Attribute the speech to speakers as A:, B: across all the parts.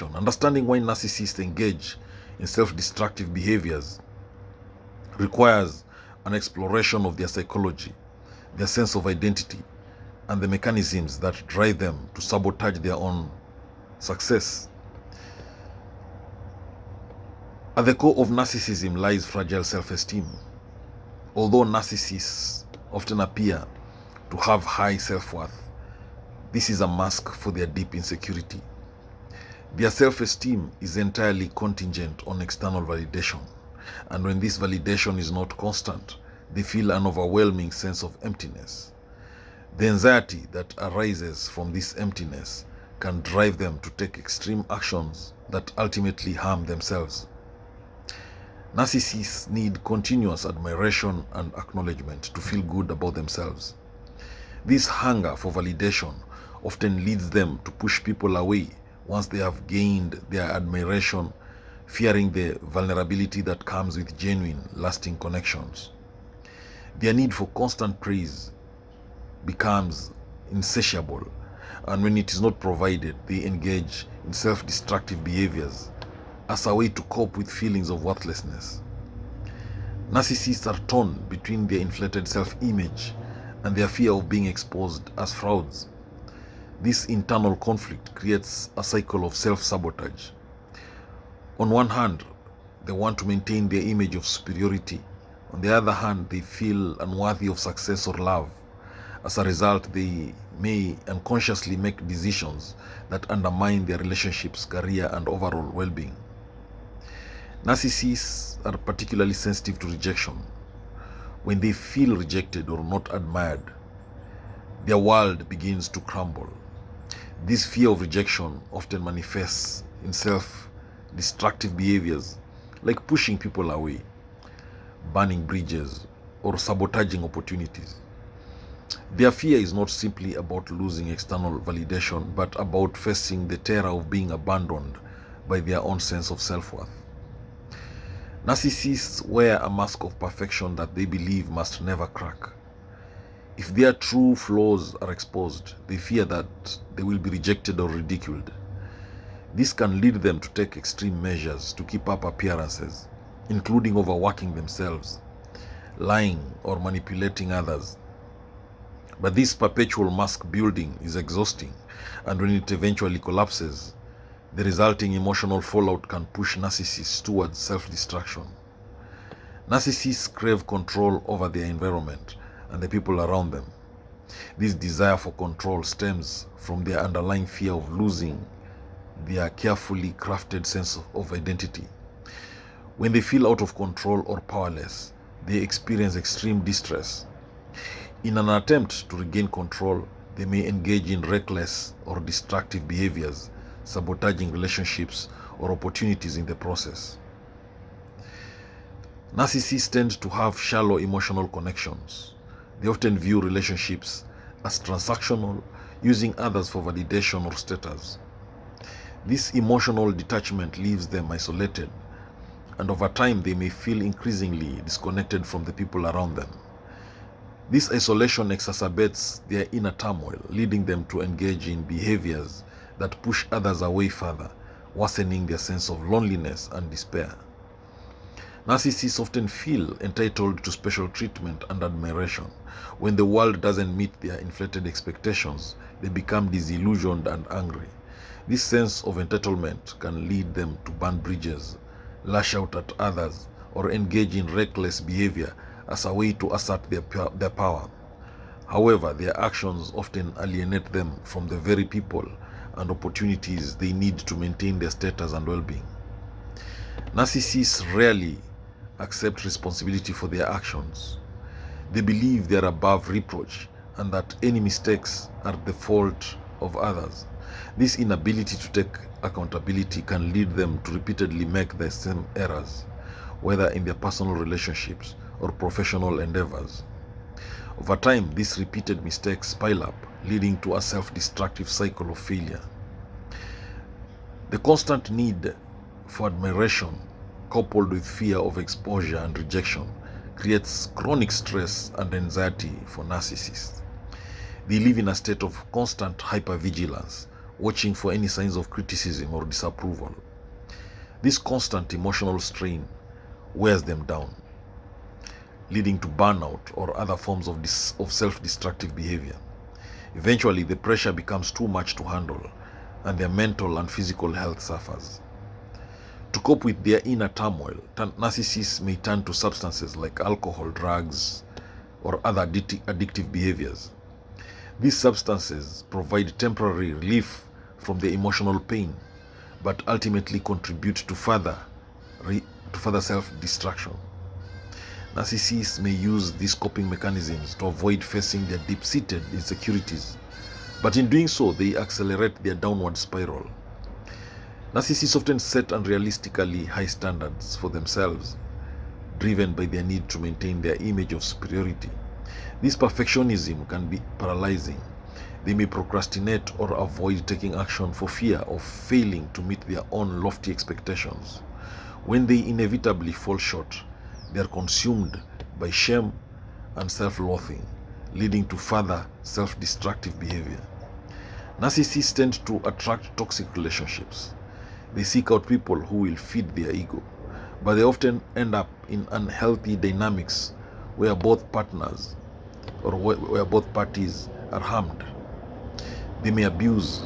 A: Understanding why narcissists engage in self-destructive behaviors requires an exploration of their psychology, their sense of identity, and the mechanisms that drive them to sabotage their own success. At the core of narcissism lies fragile self-esteem. Although narcissists often appear to have high self-worth, this is a mask for their deep insecurity. Their self-esteem is entirely contingent on external validation, and when this validation is not constant, they feel an overwhelming sense of emptiness. The anxiety that arises from this emptiness can drive them to take extreme actions that ultimately harm themselves. Narcissists need continuous admiration and acknowledgement to feel good about themselves. This hunger for validation often leads them to push people away once they have gained their admiration, fearing the vulnerability that comes with genuine, lasting connections. Their need for constant praise becomes insatiable, and when it is not provided, they engage in self-destructive behaviors as a way to cope with feelings of worthlessness. Narcissists are torn between their inflated self-image and their fear of being exposed as frauds. This internal conflict creates a cycle of self-sabotage. On one hand, they want to maintain their image of superiority. On the other hand, they feel unworthy of success or love. As a result, they may unconsciously make decisions that undermine their relationships, career, and overall well-being. Narcissists are particularly sensitive to rejection. When they feel rejected or not admired, their world begins to crumble. This fear of rejection often manifests in self-destructive behaviors like pushing people away, burning bridges, or sabotaging opportunities. Their fear is not simply about losing external validation, but about facing the terror of being abandoned by their own sense of self-worth. Narcissists wear a mask of perfection that they believe must never crack. If their true flaws are exposed, they fear that they will be rejected or ridiculed. This can lead them to take extreme measures to keep up appearances, including overworking themselves, lying, or manipulating others. But this perpetual mask building is exhausting, and when it eventually collapses, the resulting emotional fallout can push narcissists towards self-destruction. Narcissists crave control over their environment and the people around them. This desire for control stems from their underlying fear of losing their carefully crafted sense of identity. When they feel out of control or powerless, they experience extreme distress. In an attempt to regain control, they may engage in reckless or destructive behaviors, sabotaging relationships or opportunities in the process. Narcissists tend to have shallow emotional connections. They often view relationships as transactional, using others for validation or status. This emotional detachment leaves them isolated, and over time they may feel increasingly disconnected from the people around them. This isolation exacerbates their inner turmoil, leading them to engage in behaviors that push others away further, worsening their sense of loneliness and despair. Narcissists often feel entitled to special treatment and admiration. When the world doesn't meet their inflated expectations, they become disillusioned and angry. This sense of entitlement can lead them to burn bridges, lash out at others, or engage in reckless behavior as a way to assert their power. However, their actions often alienate them from the very people and opportunities they need to maintain their status and well-being. Narcissists rarely accept responsibility for their actions. They believe they are above reproach and that any mistakes are the fault of others. This inability to take accountability can lead them to repeatedly make the same errors, whether in their personal relationships or professional endeavors. Over time, these repeated mistakes pile up, leading to a self-destructive cycle of failure. The constant need for admiration, coupled with fear of exposure and rejection, creates chronic stress and anxiety for narcissists. They live in a state of constant hypervigilance, watching for any signs of criticism or disapproval. This constant emotional strain wears them down, leading to burnout or other forms of self-destructive behavior. Eventually, the pressure becomes too much to handle, and their mental and physical health suffers. To cope with their inner turmoil, narcissists may turn to substances like alcohol, drugs, or other addictive behaviors. These substances provide temporary relief from the emotional pain, but ultimately contribute to further self-destruction. Narcissists may use these coping mechanisms to avoid facing their deep-seated insecurities, but in doing so, they accelerate their downward spiral. Narcissists often set unrealistically high standards for themselves, driven by their need to maintain their image of superiority. This perfectionism can be paralyzing. They may procrastinate or avoid taking action for fear of failing to meet their own lofty expectations. When they inevitably fall short, they are consumed by shame and self-loathing, leading to further self-destructive behavior. Narcissists tend to attract toxic relationships. They seek out people who will feed their ego, but they often end up in unhealthy dynamics where both partners or where both parties are harmed. They may abuse,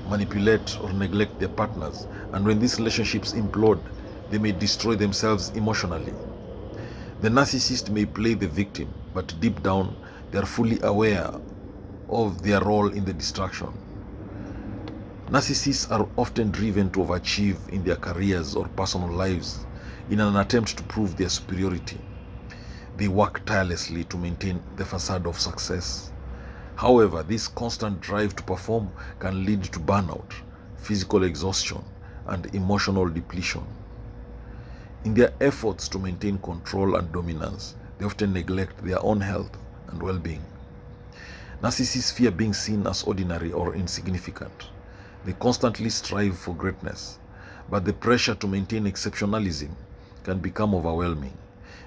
A: manipulate, or neglect their partners, and when these relationships implode, they may destroy themselves emotionally. The narcissist may play the victim, but deep down, they are fully aware of their role in the destruction. Narcissists are often driven to overachieve in their careers or personal lives in an attempt to prove their superiority. They work tirelessly to maintain the facade of success. However, this constant drive to perform can lead to burnout, physical exhaustion, and emotional depletion. In their efforts to maintain control and dominance, they often neglect their own health and well-being. Narcissists fear being seen as ordinary or insignificant. They constantly strive for greatness, but the pressure to maintain exceptionalism can become overwhelming.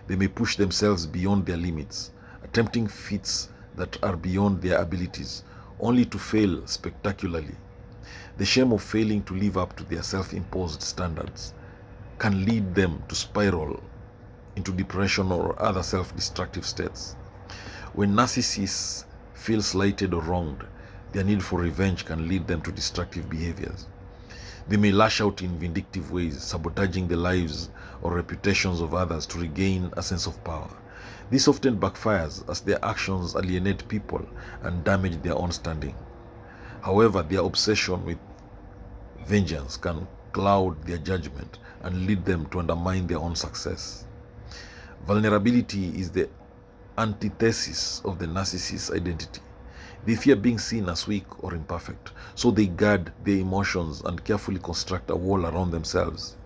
A: They may push themselves beyond their limits, attempting feats that are beyond their abilities, only to fail spectacularly. The shame of failing to live up to their self-imposed standards can lead them to spiral into depression or other self-destructive states. When narcissists feel slighted or wronged, their need for revenge can lead them to destructive behaviors. They may lash out in vindictive ways, sabotaging the lives or reputations of others to regain a sense of power. This often backfires as their actions alienate people and damage their own standing. However, their obsession with vengeance can cloud their judgment and lead them to undermine their own success. Vulnerability is the antithesis of the narcissist's identity. They fear being seen as weak or imperfect, so they guard their emotions and carefully construct a wall around themselves.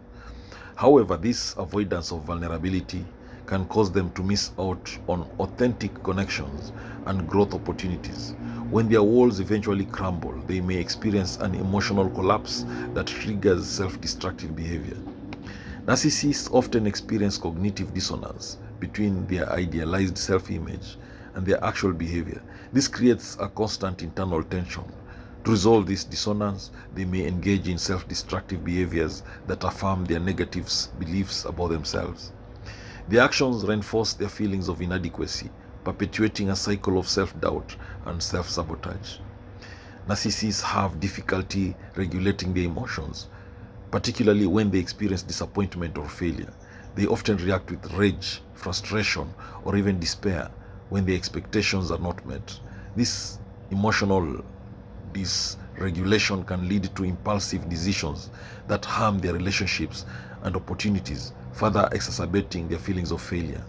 A: However, this avoidance of vulnerability can cause them to miss out on authentic connections and growth opportunities. When their walls eventually crumble, they may experience an emotional collapse that triggers self-destructive behavior. Narcissists often experience cognitive dissonance between their idealized self-image and their actual behavior. This creates a constant internal tension. To resolve this dissonance, they may engage in self-destructive behaviors that affirm their negative beliefs about themselves. Their actions reinforce their feelings of inadequacy, perpetuating a cycle of self-doubt and self-sabotage. Narcissists have difficulty regulating their emotions, particularly when they experience disappointment or failure. They often react with rage, frustration, or even despair when their expectations are not met. This emotional dysregulation can lead to impulsive decisions that harm their relationships and opportunities, further exacerbating their feelings of failure.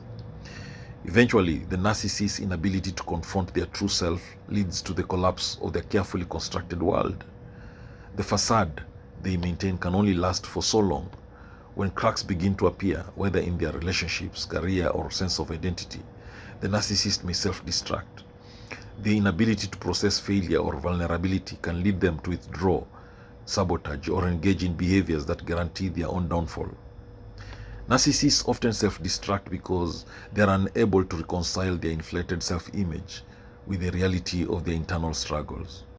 A: Eventually, the narcissist's inability to confront their true self leads to the collapse of their carefully constructed world. The facade they maintain can only last for so long. When cracks begin to appear, whether in their relationships, career, or sense of identity, the narcissist may self-destruct. The inability to process failure or vulnerability can lead them to withdraw, sabotage, or engage in behaviors that guarantee their own downfall. Narcissists often self-destruct because they are unable to reconcile their inflated self-image with the reality of their internal struggles.